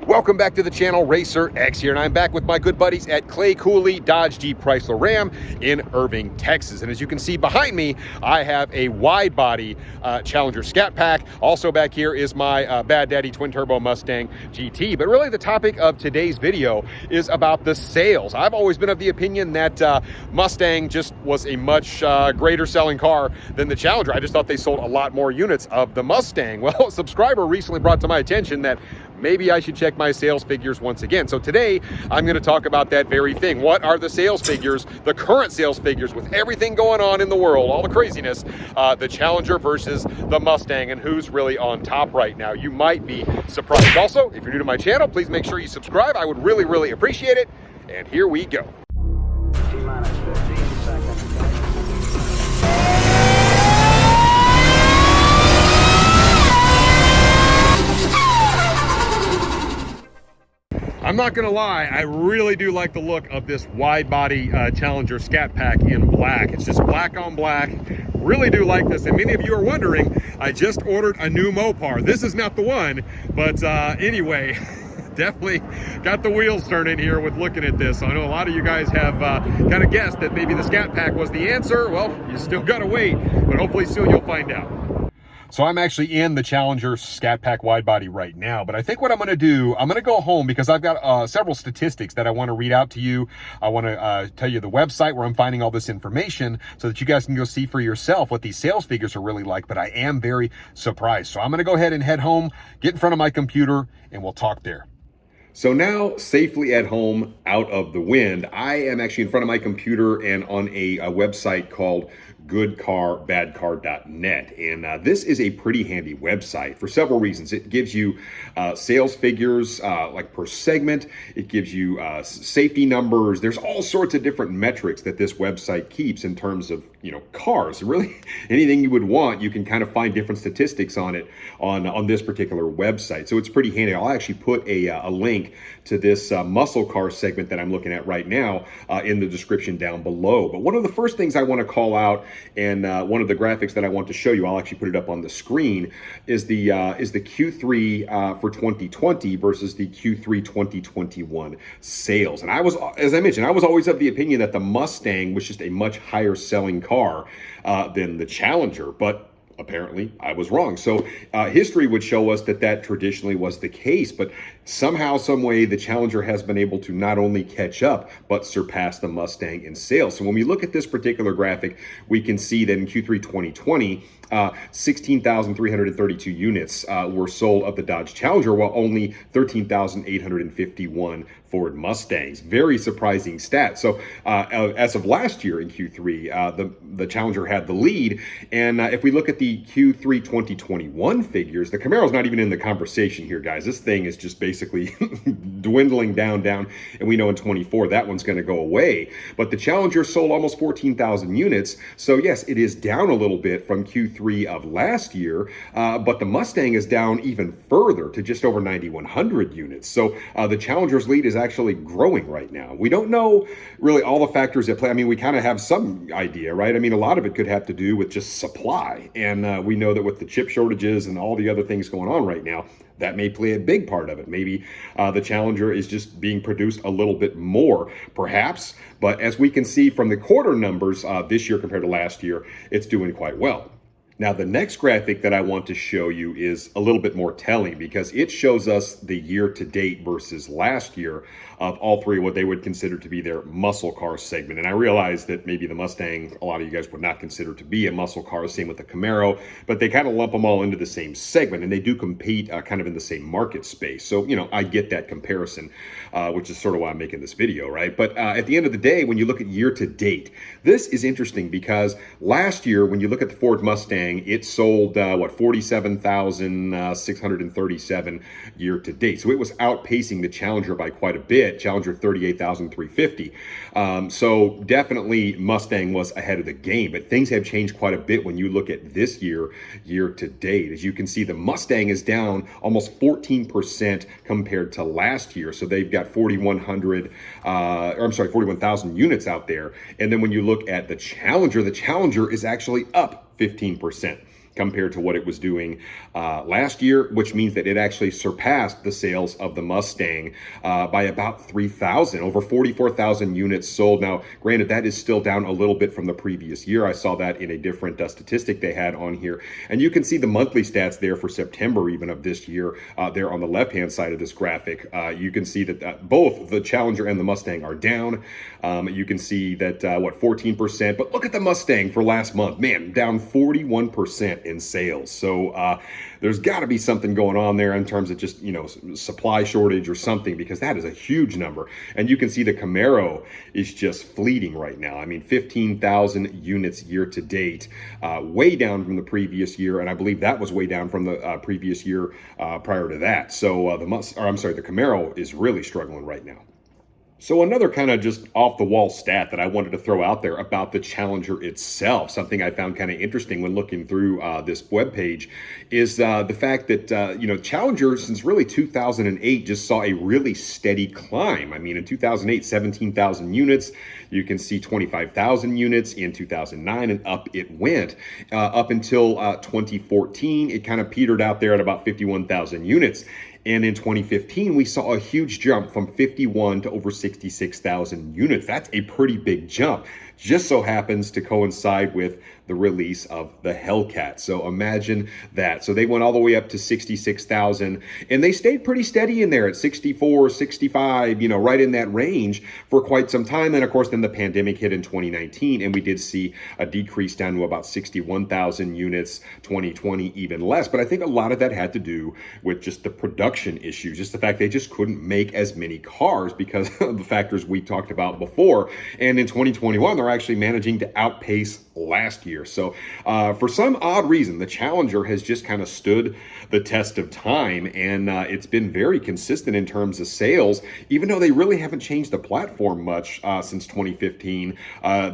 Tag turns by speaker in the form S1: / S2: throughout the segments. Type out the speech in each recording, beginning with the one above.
S1: Welcome back to the channel. RacerX here, and I'm back with my good buddies at Clay Cooley Dodge Jeep Chrysler Ram in Irving, Texas. And as you can see behind me, I have a wide body Challenger Scat Pack. Also back here is my Bad Daddy Twin Turbo Mustang GT. But really the topic of today's video is about the sales. I've always been of the opinion that Mustang just was a much greater selling car than the Challenger. I just thought they sold a lot more units of the Mustang. Well, a subscriber recently brought to my attention that maybe I should check my sales figures once again. So today, I'm going to talk about that very thing. What are the sales figures, the current sales figures with everything going on in the world, all the craziness, the Challenger versus the Mustang, and who's really on top right now? You might be surprised. Also, if you're new to my channel, please make sure you subscribe. I would really, really appreciate it. And here we go.
S2: T-minus 15 seconds.
S1: I'm not gonna lie, I really do like the look of this wide body Challenger Scat Pack in black. It's just black on black. Really do like this. And many of you are wondering, I just ordered a new Mopar. This is not the one, but anyway, definitely got the wheels turning here with looking at this. I know a lot of you guys have kind of guessed that maybe the Scat Pack was the answer. Well, you still gotta wait, but hopefully soon you'll find out. So I'm actually in the Challenger Scat Pack wide body right now, but I think what I'm gonna do, I'm gonna go home because I've got several statistics that I wanna read out to you. I wanna tell you the website where I'm finding all this information so that you guys can go see for yourself what these sales figures are really like, but I am very surprised. So I'm gonna go ahead and head home, get in front of my computer, and we'll talk there. So now, safely at home, out of the wind, I am actually in front of my computer and on a website called goodcarbadcar.net. And this is a pretty handy website for several reasons. It gives you sales figures like per segment. It gives you safety numbers. There's all sorts of different metrics that this website keeps in terms of, cars. Really, anything you would want, you can kind of find different statistics on it on this particular website. So it's pretty handy. I'll actually put a link to this muscle car segment that I'm looking at right now in the description down below. But one of the first things I want to call out, and one of the graphics that I want to show you, I'll actually put it up on the screen, is the Q3 for 2020 versus the Q3 2021 sales. And I was, as I mentioned, I was always of the opinion that the Mustang was just a much higher selling car than the Challenger, but apparently I was wrong. So history would show us that that traditionally was the case, but somehow, some way, the Challenger has been able to not only catch up, but surpass the Mustang in sales. So when we look at this particular graphic, we can see that in Q3 2020, 16,332 units were sold of the Dodge Challenger, while only 13,851 Ford Mustangs. Very surprising stat. So as of last year in Q3, the Challenger had the lead. And if we look at the Q3 2021 figures, the Camaro's not even in the conversation here, guys. This thing is just basically dwindling down, and we know in 24 that one's going to go away. But the Challenger sold almost 14,000 units. So yes, it is down a little bit from Q3 of last year, but the Mustang is down even further to just over 9,100 units. So the Challenger's lead is actually growing right now. We don't know really all the factors at play. I mean, we kind of have some idea, right? I mean, a lot of it could have to do with just supply. And we know that with the chip shortages and all the other things going on right now, that may play a big part of it. Maybe the Challenger is just being produced a little bit more, perhaps. But as we can see from the quarter numbers this year compared to last year, it's doing quite well. Now, the next graphic that I want to show you is a little bit more telling because it shows us the year-to-date versus last year of all three what they would consider to be their muscle car segment. And I realize that maybe the Mustang, a lot of you guys would not consider to be a muscle car, same with the Camaro, but they kind of lump them all into the same segment, and they do compete kind of in the same market space. So, I get that comparison, which is sort of why I'm making this video, right? But at the end of the day, when you look at year-to-date, this is interesting because last year, when you look at the Ford Mustang, it sold, 47,637 year to date. So it was outpacing the Challenger by quite a bit. Challenger 38,350. So definitely Mustang was ahead of the game, but things have changed quite a bit when you look at this year to date. As you can see, the Mustang is down almost 14% compared to last year. So they've got 41,000 units out there. And then when you look at the Challenger is actually up 15%. compared to what it was doing last year, which means that it actually surpassed the sales of the Mustang by about 3,000, over 44,000 units sold. Now, granted, that is still down a little bit from the previous year. I saw that in a different statistic they had on here. And you can see the monthly stats there for September even of this year there on the left-hand side of this graphic. You can see that both the Challenger and the Mustang are down. You can see that, 14%. But look at the Mustang for last month. Man, down 41% in sales. So there's got to be something going on there in terms of just, supply shortage or something, because that is a huge number. And you can see the Camaro is just fleeting right now. I mean, 15,000 units year to date, way down from the previous year. And I believe that was way down from the previous year prior to that. So the Camaro is really struggling right now. So another kind of just off the wall stat that I wanted to throw out there about the Challenger itself, something I found kind of interesting when looking through this webpage, is the fact that, Challenger since really 2008 just saw a really steady climb. I mean, in 2008, 17,000 units. You can see 25,000 units in 2009, and up it went up until 2014. It kind of petered out there at about 51,000 units. And in 2015, we saw a huge jump from 51 to over 66,000 units. That's a pretty big jump. Just so happens to coincide with the release of the Hellcat. So imagine that. So they went all the way up to 66,000, and they stayed pretty steady in there at 64, 65, right in that range for quite some time. And of course, then the pandemic hit in 2019, and we did see a decrease down to about 61,000 units, 2020 even less. But I think a lot of that had to do with just the production issues, just the fact they just couldn't make as many cars because of the factors we talked about before. And in 2021, they're actually managing to outpace last year. So for some odd reason, the Challenger has just kind of stood the test of time, and it's been very consistent in terms of sales. Even though they really haven't changed the platform much since 2015,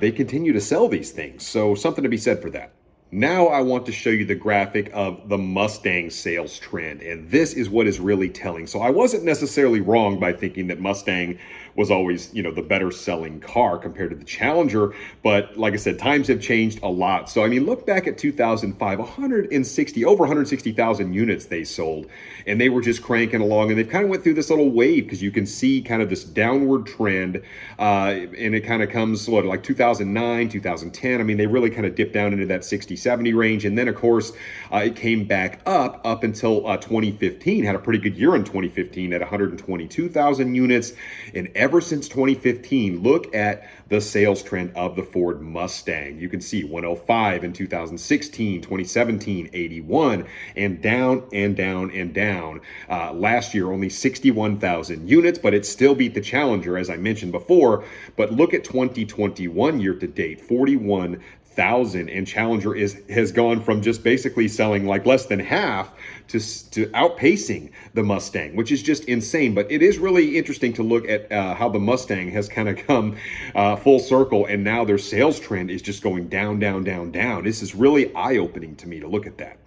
S1: they continue to sell these things. So something to be said for that. Now I want to show you the graphic of the Mustang sales trend, and this is what is really telling. So I wasn't necessarily wrong by thinking that Mustang was always, the better selling car compared to the Challenger, but like I said, times have changed a lot. So I mean, look back at 2005, over 160,000 units they sold, and they were just cranking along, and they've kind of went through this little wave because you can see kind of this downward trend, and it kind of comes like 2009, 2010. I mean, they really kind of dipped down into that 60-70 range, and then of course it came back up until 2015. Had a pretty good year in 2015 at 122,000 units, and ever since 2015, look at the sales trend of the Ford Mustang. You can see 105 in 2016, 2017, 81, and down and down and down. Last year, only 61,000 units, but it still beat the Challenger, as I mentioned before. But look at 2021 year to date, 41,000, and Challenger has gone from just basically selling like less than half to outpacing the Mustang, which is just insane. But it is really interesting to look at how the Mustang has kind of come full circle, and now their sales trend is just going down, down, down, down. This is really eye-opening to me to look at that.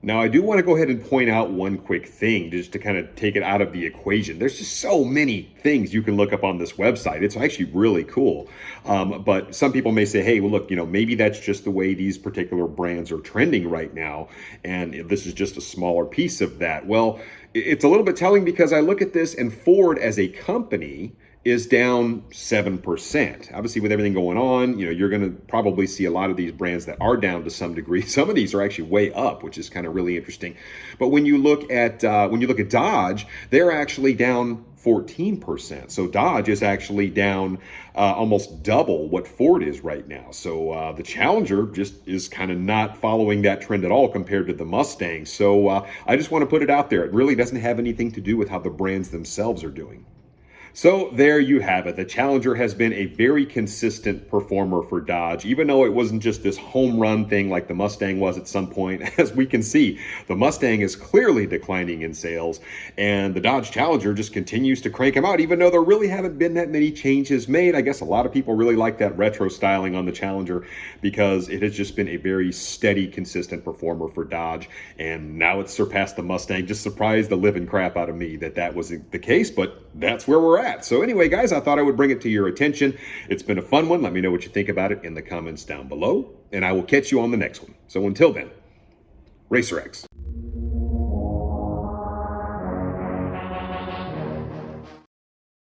S1: Now, I do want to go ahead and point out one quick thing just to kind of take it out of the equation. There's just so many things you can look up on this website. It's actually really cool. But some people may say, hey, well, look, maybe that's just the way these particular brands are trending right now, and this is just a smaller piece of that. Well, it's a little bit telling because I look at this, and Ford as a company is down 7%. Obviously, with everything going on, you're going to probably see a lot of these brands that are down to some degree. Some of these are actually way up, which is kind of really interesting. But when you look at Dodge, they're actually down 14%. So Dodge is actually down almost double what Ford is right now. So the Challenger just is kind of not following that trend at all compared to the Mustang. So I just want to put it out there. It really doesn't have anything to do with how the brands themselves are doing. So there you have it. The Challenger has been a very consistent performer for Dodge, even though it wasn't just this home run thing like the Mustang was at some point. As we can see, the Mustang is clearly declining in sales, and the Dodge Challenger just continues to crank them out, even though there really haven't been that many changes made. I guess a lot of people really like that retro styling on the Challenger because it has just been a very steady, consistent performer for Dodge, and now it's surpassed the Mustang. Just surprised the living crap out of me that was the case, but that's where we're at. So anyway, guys, I thought I would bring it to your attention. It's been a fun one. Let me know what you think about it in the comments down below, and I will catch you on the next one. So until then, RacerX.